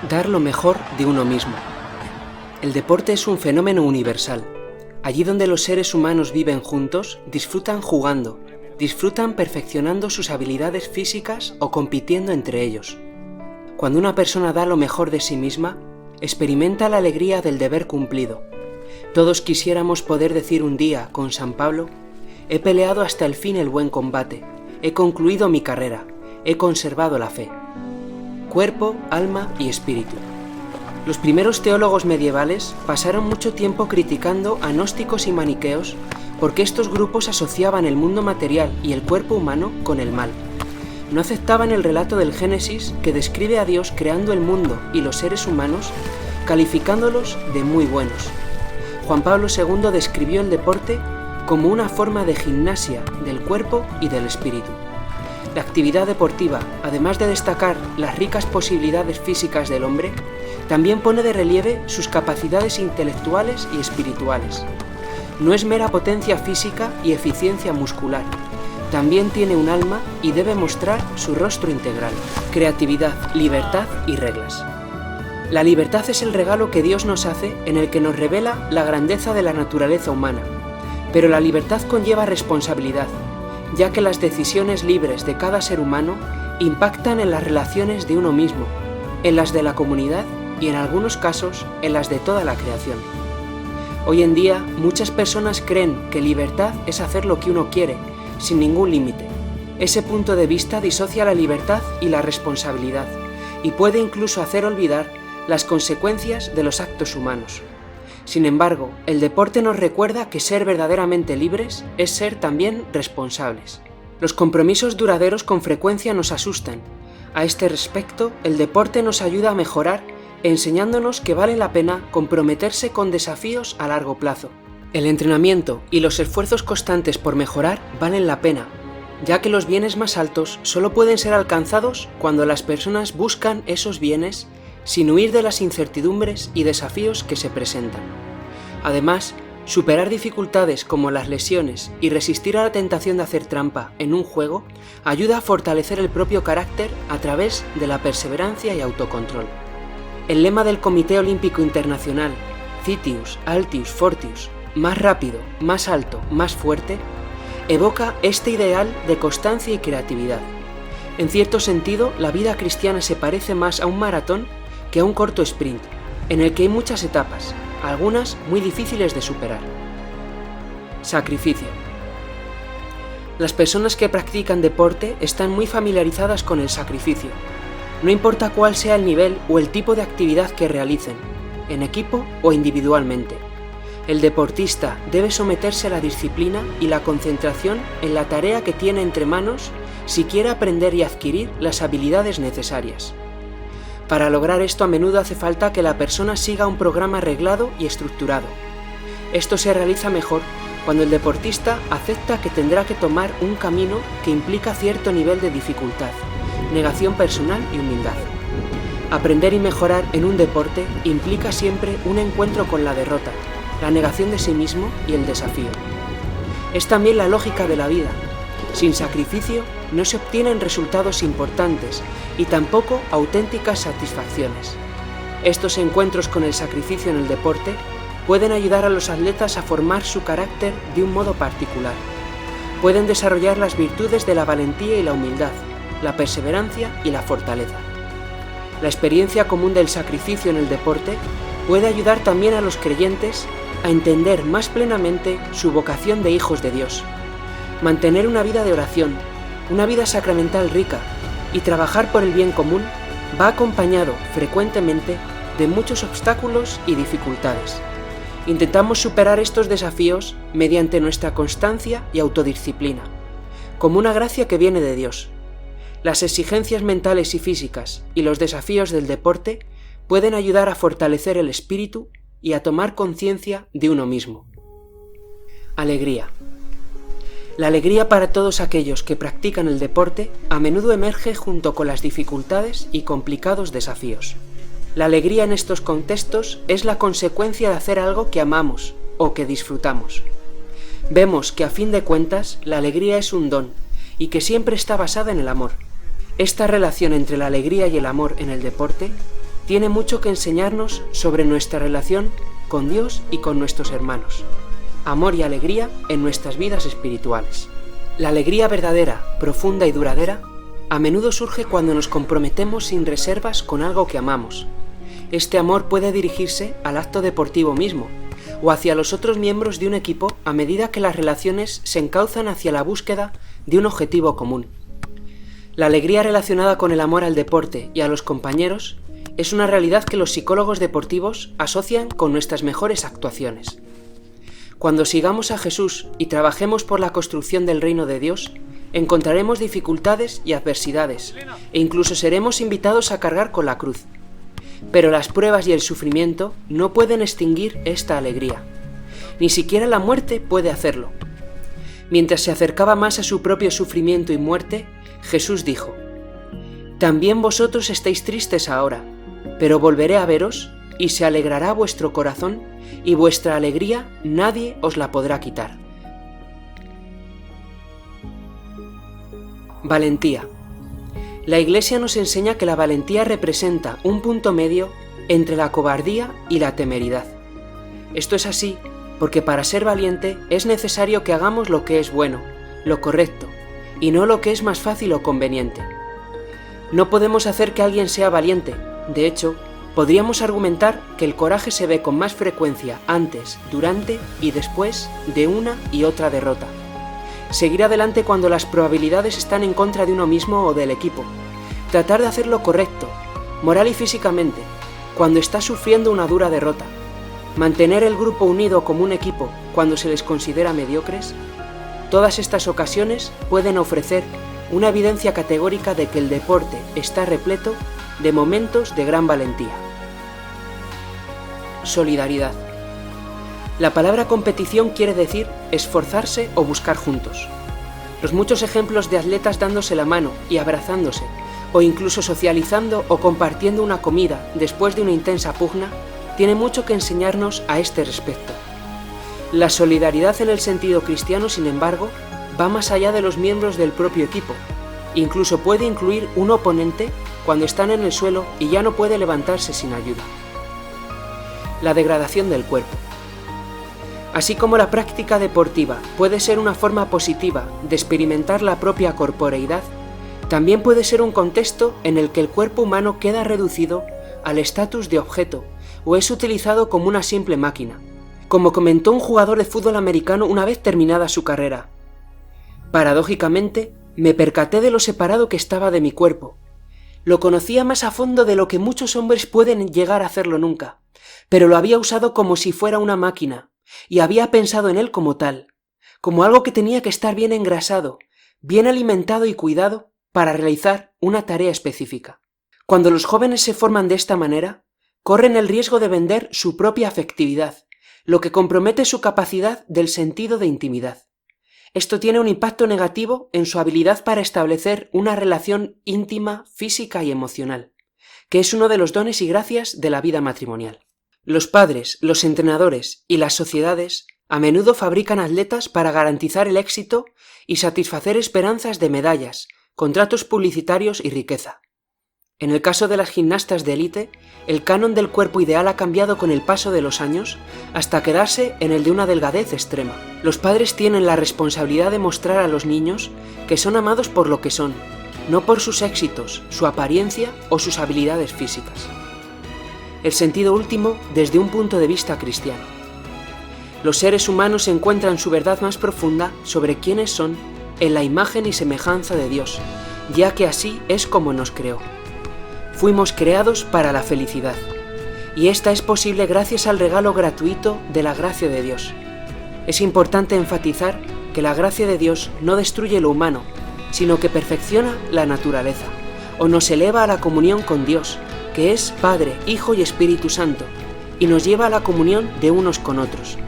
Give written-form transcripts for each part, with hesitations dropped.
Dar lo mejor de uno mismo. El deporte es un fenómeno universal. Allí donde los seres humanos viven juntos, disfrutan jugando, disfrutan perfeccionando sus habilidades físicas o compitiendo entre ellos. Cuando una persona da lo mejor de sí misma, experimenta la alegría del deber cumplido. Todos quisiéramos poder decir un día, con San Pablo, he peleado hasta el fin el buen combate, he concluido mi carrera, he conservado la fe. Cuerpo, alma y espíritu. Los primeros teólogos medievales pasaron mucho tiempo criticando a gnósticos y maniqueos porque estos grupos asociaban el mundo material y el cuerpo humano con el mal. No aceptaban el relato del Génesis que describe a Dios creando el mundo y los seres humanos, calificándolos de muy buenos. Juan Pablo II describió el deporte como una forma de gimnasia del cuerpo y del espíritu. La actividad deportiva, además de destacar las ricas posibilidades físicas del hombre, también pone de relieve sus capacidades intelectuales y espirituales. No es mera potencia física y eficiencia muscular, también tiene un alma y debe mostrar su rostro integral, creatividad, libertad y reglas. La libertad es el regalo que Dios nos hace en el que nos revela la grandeza de la naturaleza humana, pero la libertad conlleva responsabilidad, ya que las decisiones libres de cada ser humano impactan en las relaciones de uno mismo, en las de la comunidad y en algunos casos en las de toda la creación. Hoy en día muchas personas creen que libertad es hacer lo que uno quiere, sin ningún límite. Ese punto de vista disocia la libertad y la responsabilidad y puede incluso hacer olvidar las consecuencias de los actos humanos. Sin embargo, el deporte nos recuerda que ser verdaderamente libres es ser también responsables. Los compromisos duraderos con frecuencia nos asustan. A este respecto, el deporte nos ayuda a mejorar enseñándonos que vale la pena comprometerse con desafíos a largo plazo. El entrenamiento y los esfuerzos constantes por mejorar valen la pena, ya que los bienes más altos solo pueden ser alcanzados cuando las personas buscan esos bienes sin huir de las incertidumbres y desafíos que se presentan. Además, superar dificultades como las lesiones y resistir a la tentación de hacer trampa en un juego ayuda a fortalecer el propio carácter a través de la perseverancia y autocontrol. El lema del Comité Olímpico Internacional, Citius, Altius, Fortius, más rápido, más alto, más fuerte, evoca este ideal de constancia y creatividad. En cierto sentido, la vida cristiana se parece más a un maratón que a un corto sprint, en el que hay muchas etapas, algunas muy difíciles de superar. Sacrificio. Las personas que practican deporte están muy familiarizadas con el sacrificio. No importa cuál sea el nivel o el tipo de actividad que realicen, en equipo o individualmente. El deportista debe someterse a la disciplina y la concentración en la tarea que tiene entre manos si quiere aprender y adquirir las habilidades necesarias. Para lograr esto a menudo hace falta que la persona siga un programa reglado y estructurado. Esto se realiza mejor cuando el deportista acepta que tendrá que tomar un camino que implica cierto nivel de dificultad, negación personal y humildad. Aprender y mejorar en un deporte implica siempre un encuentro con la derrota, la negación de sí mismo y el desafío. Es también la lógica de la vida. Sin sacrificio no se obtienen resultados importantes y tampoco auténticas satisfacciones. Estos encuentros con el sacrificio en el deporte pueden ayudar a los atletas a formar su carácter de un modo particular. Pueden desarrollar las virtudes de la valentía y la humildad, la perseverancia y la fortaleza. La experiencia común del sacrificio en el deporte puede ayudar también a los creyentes a entender más plenamente su vocación de hijos de Dios, mantener una vida de oración, una vida sacramental rica y trabajar por el bien común va acompañado frecuentemente de muchos obstáculos y dificultades. Intentamos superar estos desafíos mediante nuestra constancia y autodisciplina, como una gracia que viene de Dios. Las exigencias mentales y físicas y los desafíos del deporte pueden ayudar a fortalecer el espíritu y a tomar conciencia de uno mismo. Alegría. La alegría para todos aquellos que practican el deporte a menudo emerge junto con las dificultades y complicados desafíos. La alegría en estos contextos es la consecuencia de hacer algo que amamos o que disfrutamos. Vemos que a fin de cuentas la alegría es un don y que siempre está basada en el amor. Esta relación entre la alegría y el amor en el deporte tiene mucho que enseñarnos sobre nuestra relación con Dios y con nuestros hermanos. Amor y alegría en nuestras vidas espirituales. La alegría verdadera, profunda y duradera a menudo surge cuando nos comprometemos sin reservas con algo que amamos. Este amor puede dirigirse al acto deportivo mismo o hacia los otros miembros de un equipo a medida que las relaciones se encauzan hacia la búsqueda de un objetivo común. La alegría relacionada con el amor al deporte y a los compañeros es una realidad que los psicólogos deportivos asocian con nuestras mejores actuaciones. Cuando sigamos a Jesús y trabajemos por la construcción del reino de Dios, encontraremos dificultades y adversidades, e incluso seremos invitados a cargar con la cruz. Pero las pruebas y el sufrimiento no pueden extinguir esta alegría. Ni siquiera la muerte puede hacerlo. Mientras se acercaba más a su propio sufrimiento y muerte, Jesús dijo: «También vosotros estáis tristes ahora, pero volveré a veros, y se alegrará vuestro corazón, y vuestra alegría nadie os la podrá quitar». Valentía. La Iglesia nos enseña que la valentía representa un punto medio entre la cobardía y la temeridad. Esto es así porque para ser valiente es necesario que hagamos lo que es bueno, lo correcto, y no lo que es más fácil o conveniente. No podemos hacer que alguien sea valiente. De hecho, podríamos argumentar que el coraje se ve con más frecuencia antes, durante y después de una y otra derrota. Seguir adelante cuando las probabilidades están en contra de uno mismo o del equipo. Tratar de hacer lo correcto, moral y físicamente, cuando está sufriendo una dura derrota. Mantener el grupo unido como un equipo cuando se les considera mediocres. Todas estas ocasiones pueden ofrecer una evidencia categórica de que el deporte está repleto de momentos de gran valentía. Solidaridad. La palabra competición quiere decir esforzarse o buscar juntos. Los muchos ejemplos de atletas dándose la mano y abrazándose, o incluso socializando o compartiendo una comida después de una intensa pugna, tienen mucho que enseñarnos a este respecto. La solidaridad en el sentido cristiano, sin embargo, va más allá de los miembros del propio equipo. Incluso puede incluir un oponente cuando están en el suelo y ya no puede levantarse sin ayuda. La degradación del cuerpo. Así como la práctica deportiva puede ser una forma positiva de experimentar la propia corporeidad, también puede ser un contexto en el que el cuerpo humano queda reducido al estatus de objeto o es utilizado como una simple máquina, como comentó un jugador de fútbol americano una vez terminada su carrera. Paradójicamente, me percaté de lo separado que estaba de mi cuerpo. Lo conocía más a fondo de lo que muchos hombres pueden llegar a hacerlo nunca, pero lo había usado como si fuera una máquina, y había pensado en él como tal, como algo que tenía que estar bien engrasado, bien alimentado y cuidado para realizar una tarea específica. Cuando los jóvenes se forman de esta manera, corren el riesgo de vender su propia afectividad, lo que compromete su capacidad del sentido de intimidad. Esto tiene un impacto negativo en su habilidad para establecer una relación íntima, física y emocional, que es uno de los dones y gracias de la vida matrimonial. Los padres, los entrenadores y las sociedades a menudo fabrican atletas para garantizar el éxito y satisfacer esperanzas de medallas, contratos publicitarios y riqueza. En el caso de las gimnastas de élite, el canon del cuerpo ideal ha cambiado con el paso de los años hasta quedarse en el de una delgadez extrema. Los padres tienen la responsabilidad de mostrar a los niños que son amados por lo que son, no por sus éxitos, su apariencia o sus habilidades físicas. El sentido último desde un punto de vista cristiano. Los seres humanos encuentran su verdad más profunda sobre quiénes son en la imagen y semejanza de Dios, ya que así es como nos creó. Fuimos creados para la felicidad, y esta es posible gracias al regalo gratuito de la gracia de Dios. Es importante enfatizar que la gracia de Dios no destruye lo humano, sino que perfecciona la naturaleza, o nos eleva a la comunión con Dios, que es Padre, Hijo y Espíritu Santo, y nos lleva a la comunión de unos con otros.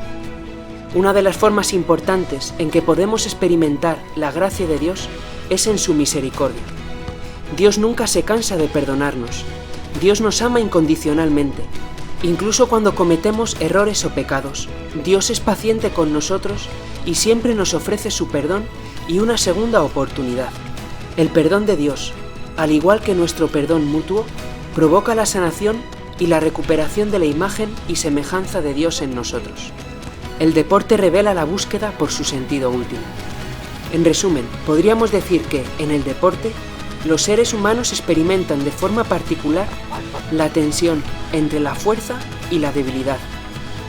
Una de las formas importantes en que podemos experimentar la gracia de Dios es en su misericordia. Dios nunca se cansa de perdonarnos. Dios nos ama incondicionalmente. Incluso cuando cometemos errores o pecados, Dios es paciente con nosotros y siempre nos ofrece su perdón y una segunda oportunidad. El perdón de Dios, al igual que nuestro perdón mutuo, provoca la sanación y la recuperación de la imagen y semejanza de Dios en nosotros. El deporte revela la búsqueda por su sentido último. En resumen, podríamos decir que, en el deporte, los seres humanos experimentan de forma particular la tensión entre la fuerza y la debilidad,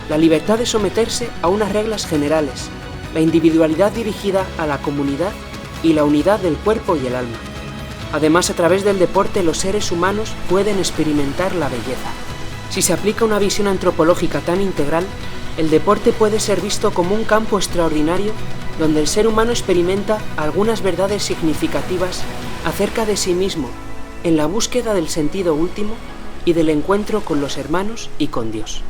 la libertad de someterse a unas reglas generales, la individualidad dirigida a la comunidad y la unidad del cuerpo y el alma. Además, a través del deporte los seres humanos pueden experimentar la belleza. Si se aplica una visión antropológica tan integral, el deporte puede ser visto como un campo extraordinario donde el ser humano experimenta algunas verdades significativas acerca de sí mismo, en la búsqueda del sentido último y del encuentro con los hermanos y con Dios.